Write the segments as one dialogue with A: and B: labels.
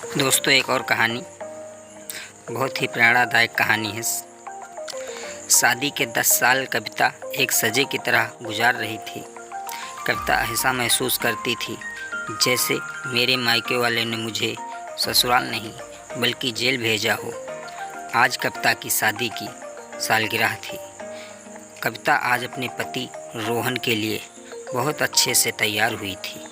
A: दोस्तों, एक और कहानी बहुत ही प्रेरणादायक कहानी है। शादी के 10 साल कविता एक सजे की तरह गुजार रही थी। कविता ऐसा महसूस करती थी जैसे मेरे मायके वाले ने मुझे ससुराल नहीं बल्कि जेल भेजा हो। आज कविता की शादी की सालगिरह थी। कविता आज अपने पति रोहन के लिए बहुत अच्छे से तैयार हुई थी।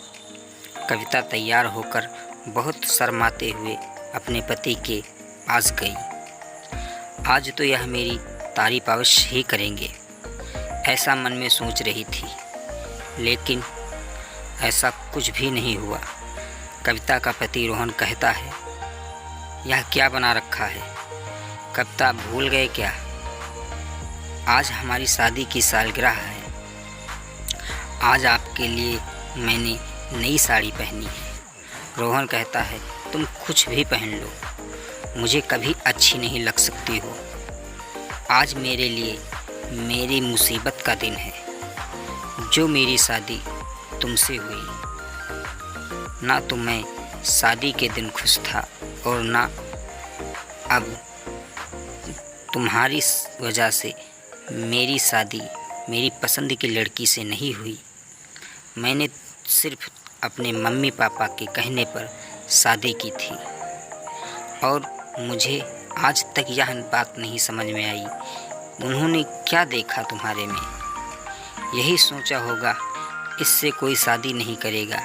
A: कविता तैयार होकर बहुत शर्माते हुए अपने पति के पास गई। आज तो यह मेरी तारीफ अवश्य ही करेंगे, ऐसा मन में सोच रही थी, लेकिन ऐसा कुछ भी नहीं हुआ। कविता का पति रोहन कहता है, यह क्या बना रखा है? कविता भूल गए क्या? आज हमारी शादी की सालगिरह है। आज आपके लिए मैंने नई साड़ी पहनी है। रोहन कहता है, तुम कुछ भी पहन लो, मुझे कभी अच्छी नहीं लग सकती हो। आज मेरे लिए मेरी मुसीबत का दिन है। जो मेरी शादी तुमसे हुई, ना तो मैं शादी के दिन खुश था और ना अब तुम्हारी वजह से मेरी शादी मेरी पसंद की लड़की से नहीं हुई। मैंने सिर्फ अपने मम्मी पापा के कहने पर शादी की थी और मुझे आज तक यह बात नहीं समझ में आई, उन्होंने क्या देखा तुम्हारे में। यही सोचा होगा इससे कोई शादी नहीं करेगा।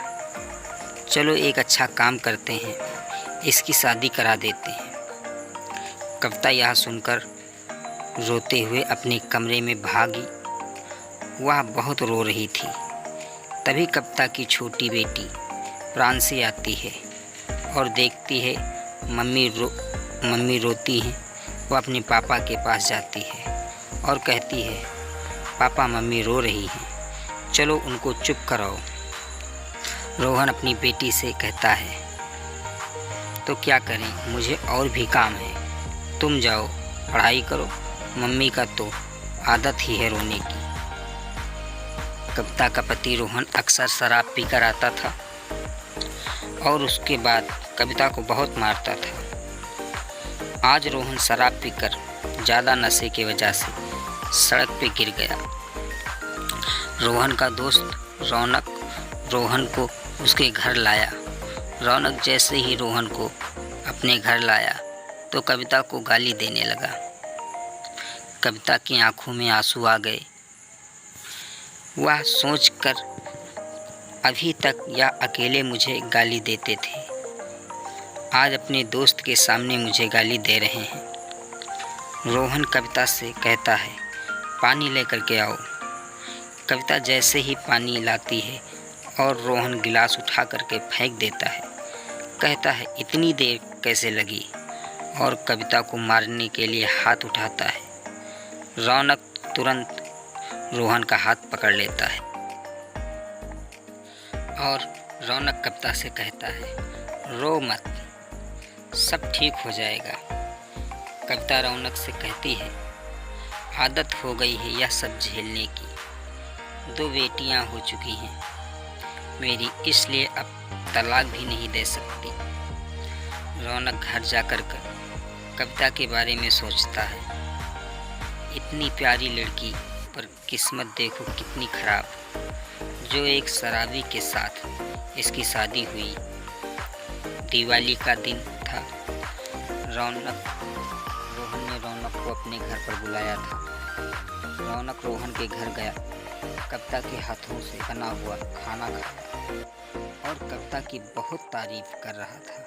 A: चलो एक अच्छा काम करते हैं, इसकी शादी करा देते हैं। कविता यह सुनकर रोते हुए अपने कमरे में भागी। वह बहुत रो रही थी। तभी कविता की छोटी बेटी प्रांसी आती है और देखती है मम्मी रोती हैं। वह अपने पापा के पास जाती है और कहती है, पापा मम्मी रो रही हैं, चलो उनको चुप कराओ। रोहन अपनी बेटी से कहता है, तो क्या करें, मुझे और भी काम है, तुम जाओ पढ़ाई करो, मम्मी का तो आदत ही है रोने की। कविता का पति रोहन अक्सर शराब पीकर आता था और उसके बाद कविता को बहुत मारता था। आज रोहन शराब पीकर ज़्यादा नशे की वजह से सड़क पे गिर गया। रोहन का दोस्त रौनक रोहन को उसके घर लाया। रौनक जैसे ही रोहन को अपने घर लाया तो कविता को गाली देने लगा। कविता की आंखों में आंसू आ गए। वह सोचकर अभी तक यह अकेले मुझे गाली देते थे, आज अपने दोस्त के सामने मुझे गाली दे रहे हैं। रोहन कविता से कहता है, पानी लेकर के आओ। कविता जैसे ही पानी लाती है और रोहन गिलास उठा करके फेंक देता है। कहता है, इतनी देर कैसे लगी? और कविता को मारने के लिए हाथ उठाता है। रौनक तुरंत रोहन का हाथ पकड़ लेता है और रौनक कविता से कहता है, रो मत, सब ठीक हो जाएगा। कविता रौनक से कहती है, आदत हो गई है यह सब झेलने की, 2 बेटियां हो चुकी हैं मेरी, इसलिए अब तलाक भी नहीं दे सकती। रौनक घर जाकर कविता के बारे में सोचता है, इतनी प्यारी लड़की पर किस्मत देखो कितनी खराब, जो एक शराबी के साथ इसकी शादी हुई। दिवाली का दिन था। रोहन ने रौनक को अपने घर पर बुलाया था। रौनक रोहन के घर गया, कविता के हाथों से बना हुआ खाना खाया और कविता की बहुत तारीफ कर रहा था।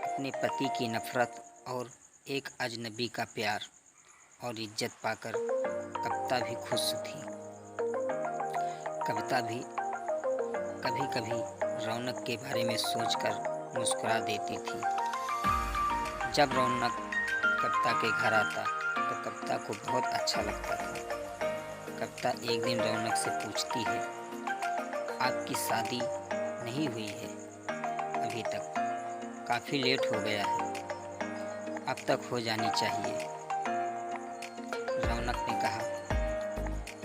A: अपने पति की नफरत और एक अजनबी का प्यार और इज्जत पाकर कविता भी खुश थी। कविता भी कभी कभी रौनक के बारे में सोचकर मुस्कुरा देती थी। जब रौनक कविता के घर आता तो कविता को बहुत अच्छा लगता था। कविता एक दिन रौनक से पूछती है, आपकी शादी नहीं हुई है अभी तक, काफ़ी लेट हो गया है, अब तक हो जानी चाहिए। रौनक ने कहा,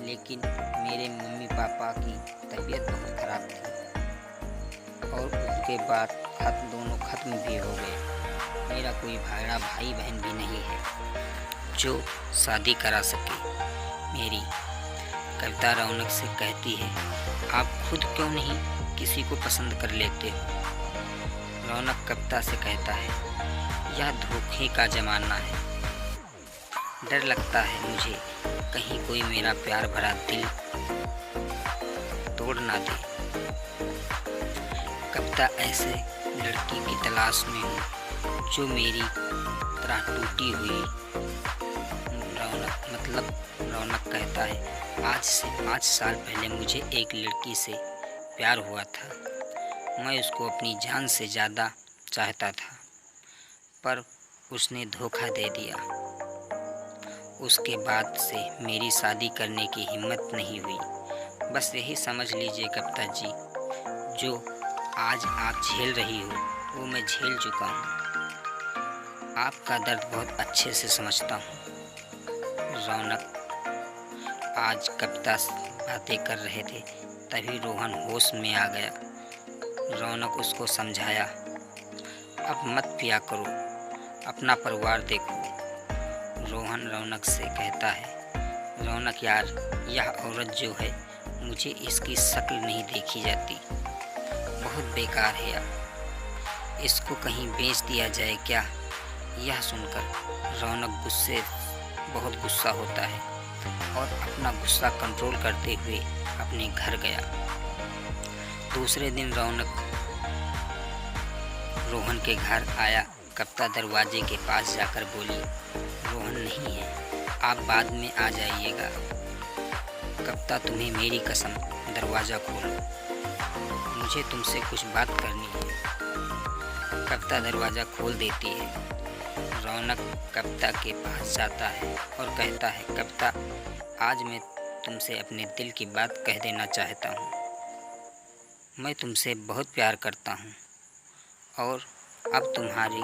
A: लेकिन मेरे मम्मी पापा की तबीयत बहुत ख़राब थी और उसके बाद दोनों खत्म भी हो गए। मेरा कोई भाई बहन भी नहीं है जो शादी करा सके। मेरी कविता रौनक से कहती है, आप खुद क्यों नहीं किसी को पसंद कर लेते हो? रौनक कविता से कहता है, यह धोखे का ज़माना है। डर लगता है मुझे कहीं कोई मेरा प्यार भरा दिल तोड़ ना दे। कविता ऐसे लड़की की तलाश में हूँ जो मेरी तरह टूटी हुई। रौनक कहता है, आज से 5 साल पहले मुझे एक लड़की से प्यार हुआ था। मैं उसको अपनी जान से ज़्यादा चाहता था, पर उसने धोखा दे दिया। उसके बाद से मेरी शादी करने की हिम्मत नहीं हुई। बस यही समझ लीजिए कविता जी, जो आज आप झेल रही हो वो मैं झेल चुका हूँ। आपका दर्द बहुत अच्छे से समझता हूँ। रौनक आज कविता बातें कर रहे थे, तभी रोहन होश में आ गया। रौनक उसको समझाया, अब मत पिया करो, अपना परिवार देखो। रोहन रौनक से कहता है, रौनक यार, यह औरत जो है मुझे इसकी शक्ल नहीं देखी जाती, बहुत बेकार है यार, इसको कहीं बेच दिया जाए क्या? यह सुनकर रौनक बहुत गुस्सा होता है और अपना गुस्सा कंट्रोल करते हुए अपने घर गया। दूसरे दिन रौनक रोहन के घर आया। कविता दरवाजे के पास जाकर बोली, रोहन नहीं है, आप बाद में आ जाइएगा। कविता, तुम्हें मेरी कसम, दरवाज़ा खोलो, मुझे तुमसे कुछ बात करनी है। कविता दरवाज़ा खोल देती है। रौनक कविता के पास जाता है और कहता है, कविता, आज मैं तुमसे अपने दिल की बात कह देना चाहता हूँ। मैं तुमसे बहुत प्यार करता हूँ और अब तुम्हारी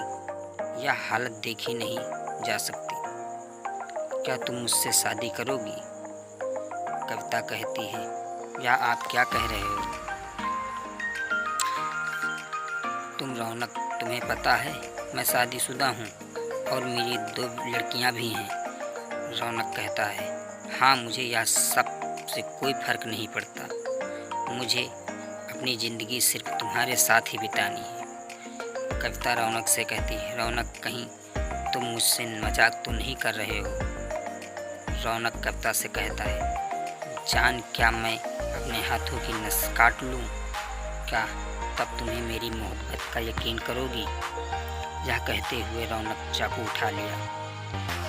A: यह हालत देखी नहीं जा सकती। क्या तुम मुझसे शादी करोगी? कविता कहती है, या आप क्या कह रहे हो तुम? रौनक, तुम्हें पता है मैं शादीशुदा हूँ और मेरी 2 लड़कियाँ भी हैं। रौनक कहता है, हाँ, मुझे यह सब से कोई फर्क नहीं पड़ता, मुझे अपनी ज़िंदगी सिर्फ तुम्हारे साथ ही बितानी है। कविता रौनक से कहती है, रौनक, कहीं तुम मुझसे मजाक तो नहीं कर रहे हो? रौनक कविता से कहता है, जान, क्या मैं अपने हाथों की नस काट लूँ? क्या तब तुम्हें मेरी मोहब्बत का यकीन करोगी? यह कहते हुए रौनक चाकू उठा लिया।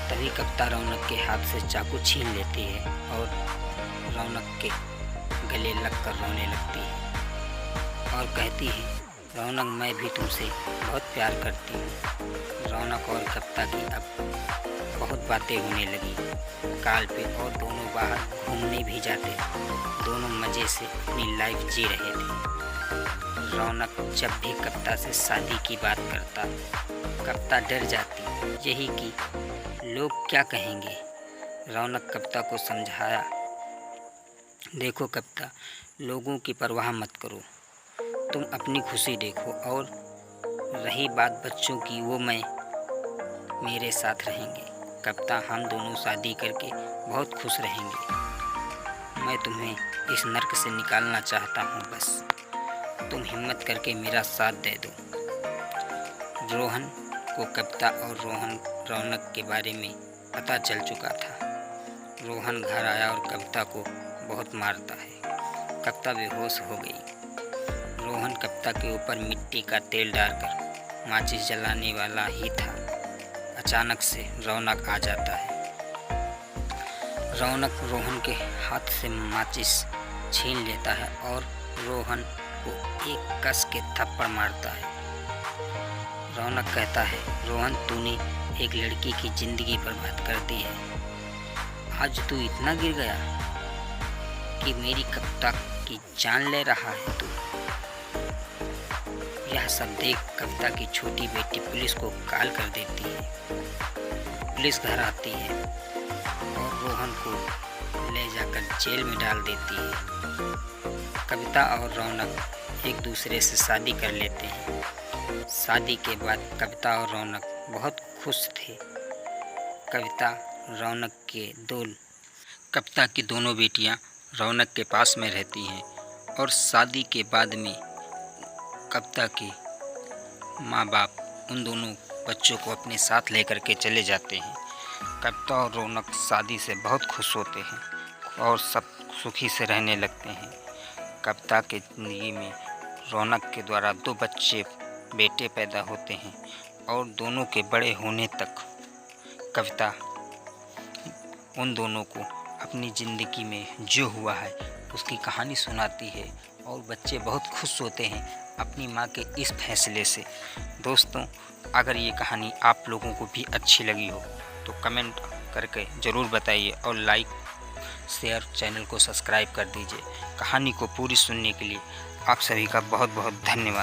A: तभी कविता रौनक के हाथ से चाकू छीन लेती है और रौनक के गले लगकर रोने लगती है और कहती है, रौनक, मैं भी तुमसे बहुत प्यार करती हूँ। रौनक और कविता की अब बहुत बातें होने लगी काल पे और दोनों बाहर घूमने भी जाते। दोनों मज़े से अपनी लाइफ जी रहे थे। रौनक जब भी कविता से शादी की बात करता, कविता डर जाती, यही कि लोग क्या कहेंगे। रौनक कविता को समझाया, देखो कविता, लोगों की परवाह मत करो, तुम अपनी खुशी देखो, और रही बात बच्चों की, वो मेरे साथ रहेंगे। कविता, हम दोनों शादी करके बहुत खुश रहेंगे। मैं तुम्हें इस नर्क से निकालना चाहता हूँ, बस तुम हिम्मत करके मेरा साथ दे दो। रोहन को कविता और रौनक के बारे में पता चल चुका था। रोहन घर आया और कविता को बहुत मारता है। कविता बेहोश हो गई। रोहन कविता के ऊपर मिट्टी का तेल डालकर माचिस जलाने वाला ही था। अचानक से रौनक आ जाता है। रौनक रोहन के हाथ से माचिस छीन लेता है और रोहन को एक कस के थप्पड़ मारता है। रौनक कहता है, रोहन, तूने एक लड़की की ज़िंदगी बर्बाद कर दी है। आज तू इतना गिर गया कि मेरी कविता की जान ले रहा है तू। यह सब देख कविता की छोटी बेटी पुलिस को कॉल कर देती है। पुलिस घर आती है और रोहन को ले जाकर जेल में डाल देती है। कविता और रौनक एक दूसरे से शादी कर लेते हैं शादी के बाद कविता और रौनक बहुत खुश थे। कविता की दोनों बेटियां रौनक के पास में रहती हैं और शादी के बाद में कविता के माँ बाप उन दोनों बच्चों को अपने साथ लेकर के चले जाते हैं। कविता और रौनक शादी से बहुत खुश होते हैं और सब सुखी से रहने लगते हैं। कविता के ज़िंदगी में रौनक के द्वारा 2 बेटे पैदा होते हैं और दोनों के बड़े होने तक कविता उन दोनों को अपनी ज़िंदगी में जो हुआ है उसकी कहानी सुनाती है और बच्चे बहुत खुश होते हैं अपनी माँ के इस फैसले से। दोस्तों, अगर ये कहानी आप लोगों को भी अच्छी लगी हो तो कमेंट करके ज़रूर बताइए और लाइक शेयर चैनल को सब्सक्राइब कर दीजिए। कहानी को पूरी सुनने के लिए आप सभी का बहुत बहुत धन्यवाद।